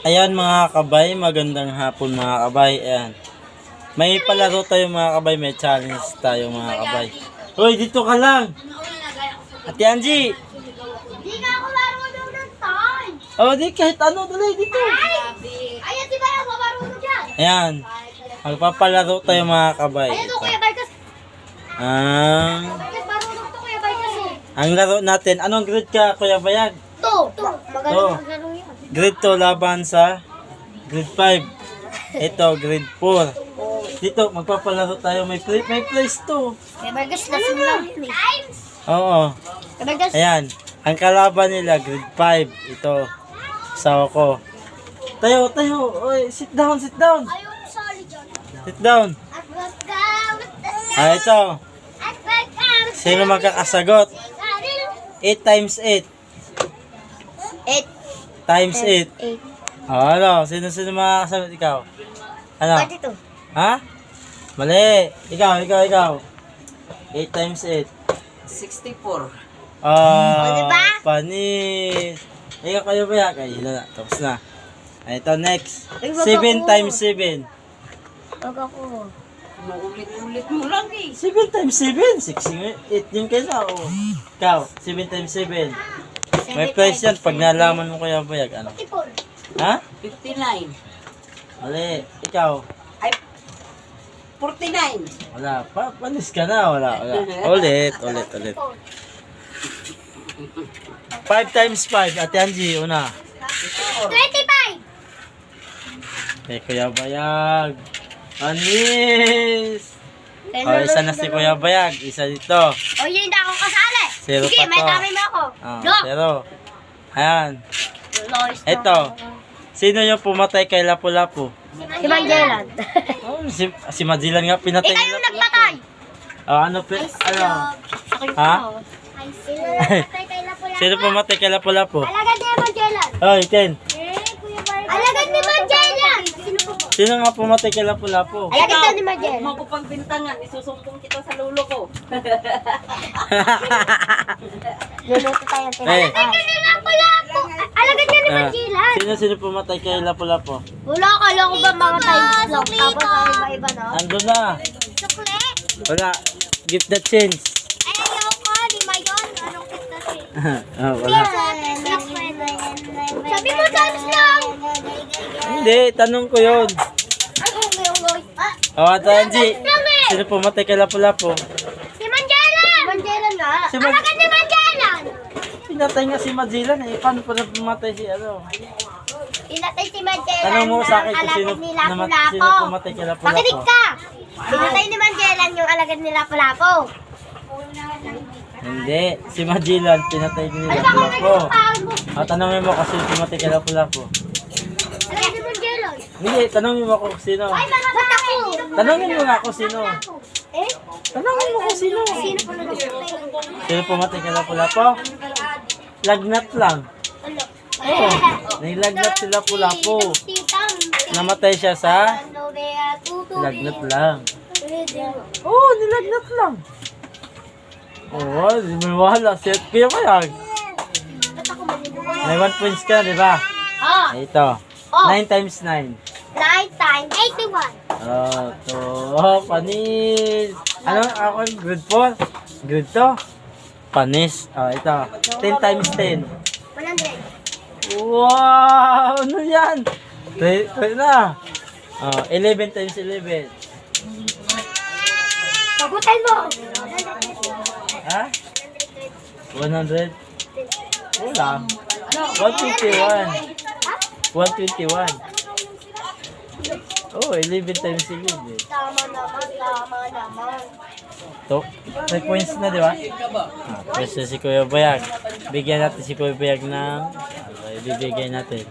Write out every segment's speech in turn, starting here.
Ayan mga kabay, magandang hapon mga kabay. Ayan. May palaro tayo mga kabay, may challenge tayo mga kabay. Hoy, dito ka lang. Ate Angie. Di nga ako marunong ng time. Oh, di kahit ano, dali dito. Ayan, di ba ako marunong dyan? Ayan. Magpapalaro tayo mga kabay. Ayan to, Ito. Kuya Barkas. Barkas, marunong to, Kuya Barkas eh. Ang laro natin, anong grade ka Kuya Bayag? To. Magaling maglaro yan. Grade 2 laban sa grade 5. Ito, grade 4. Dito, magpapalaro tayo. May place to. Kuya Barkas, lasing lang yun eh. Oo. Kuya Barkas. Ayan. Ang kalaban nila, grade 5. Ito. Sawa ko. Tayo. Oy, sit down. Ayaw mo sali dyan. Sit down. Ito. Sino magkakasagot? 8 times 8. 8. Times 8. 8. Ano? Sino makakasagot? Ikaw? Ano? 42. Ha? Mali. Ikaw. 8 times 8. 64. Diba? Panis. Ikaw kayo ba yan? Kayo na. Tapos na. Ito, next. Ay, wag 7 ako. times 7. Huwag ako. Maulit-ulit mo lang eh. 7 times 7. 8 yun kayo na. Oh. Ikaw, 7 times 7. May price yan pag nalaman mo kaya bayag. Ano? 54. Ha? 59. Mali. Ikaw. Ay, 49. Wala. Panis ka na. Wala. Ulit. 5 times 5. Ate Angie, una. 25. Kuya Bayag. Panis. O, isa na si Kuya Bayag. Isa dito. O, yun, hindi ako kasali. Zero Sige, pa may to. dami mo ako. Ah, Look. pero. Ayan. Lois na Ito. ako. Sino yung pumatay kay Lapu-Lapu? Si Manjelan. Oh, si Majilan nga pinatay Ikaw ni yung Lapu-Lapu. nagpatay. Oh, ano? Ha? Ay, sino nagpatay kay Lapu-Lapu? Sino pumatay kay Lapu-Lapu? Alagad ni Manjelan. Oh, Ken. Alagad ni Manjelan. Sino po? Sino nga pumatay kay Lapu-Lapu? Alagad daw ni Manjelan. Huwag mo ko pagbintangan. Isusumbong kita sa lulo ko. Luluto tayo. Eh. Alagad ni Lapu-Lapu. Alagad niya ni Manjelan. Sino pumatay kay Lapu-Lapu? Wala, kala ko ba mga times lang. Tapos ay iba-iba na. Ando na. Sukle. Wala. Give the chance. Ay, ayaw ko. Lima yun. Anong kita si? Oh, wala. Sabi mo times lang. Hindi, tanong ko yun. Ay, unggoy. Oh, Ate Angie. Sino pumatay kay Lapu-Lapu? Si Manjelan. Si Manjelan nga. Si Man- Alagad ni Manjelan. Pinatay nga si Majilan eh. Paano pa na pumatay si ano? Pinatay si Manjelan. Tanong mo sa akin kung alagad sino, ni sino Lapu-Lapu. pumatay kay Lapu-Lapu. Makinig ka. Pinatay ni Manjelan yung alagad ni Lapu-Lapu. Hindi. Si Majilan, pinatay ni Ano ba kung Lapu-Lapu. nagpapahal mo? Tanongin mo kasi pumatay kay Lapu-Lapu. Alagad ni Manjelan. Hindi, tanongin mo kung sino. Ay, mga bata ko. Tanongin mo nga kung sino. Eh? Tanongin mo kung sino. Sino po nagpatay? Sino pumatay kay Lapu-Lapu? Lagnat lang. Oo. Nilagnat si Lapu-Lapu. Namatay siya sa lagnat lang. Oo, nilagnat lang. Oo, di mo wala. Set kaya Bayag. May 1 points ka, di ba? Oh, Ito. Oh. 9 times 9. 9 times 81. Oh, to. Oh, panis. Ano? Ako, grade 4? Grade 2? Panis. Oh, ito. 10 times 10. 100. Wow! Ano yan? Try na. Oh, 11 times 11. Sagutan mo. Ha? 100? Wala. 121. 121. Oh, 11 times 11. Tama naman. To, 3 points na, di ba? Pwede si Kuya Bayag. Bigyan natin si Kuya Bayag ng... ibibigay natin.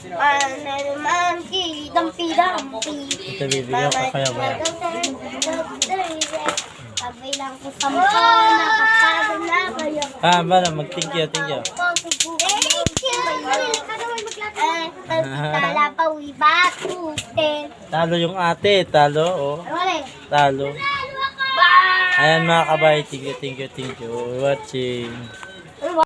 Naman kidampi-dampi. Ito bibigyan ko Kuya Bayag. Pagbilang ko sa mukha, nakapagod na kayo. Bala, mag-thank you. Thank you. Talapawi batuten. Talo yung ate, talo, oh. Wala. Talo. Bye! Ayan mga kabay, thank you for watching.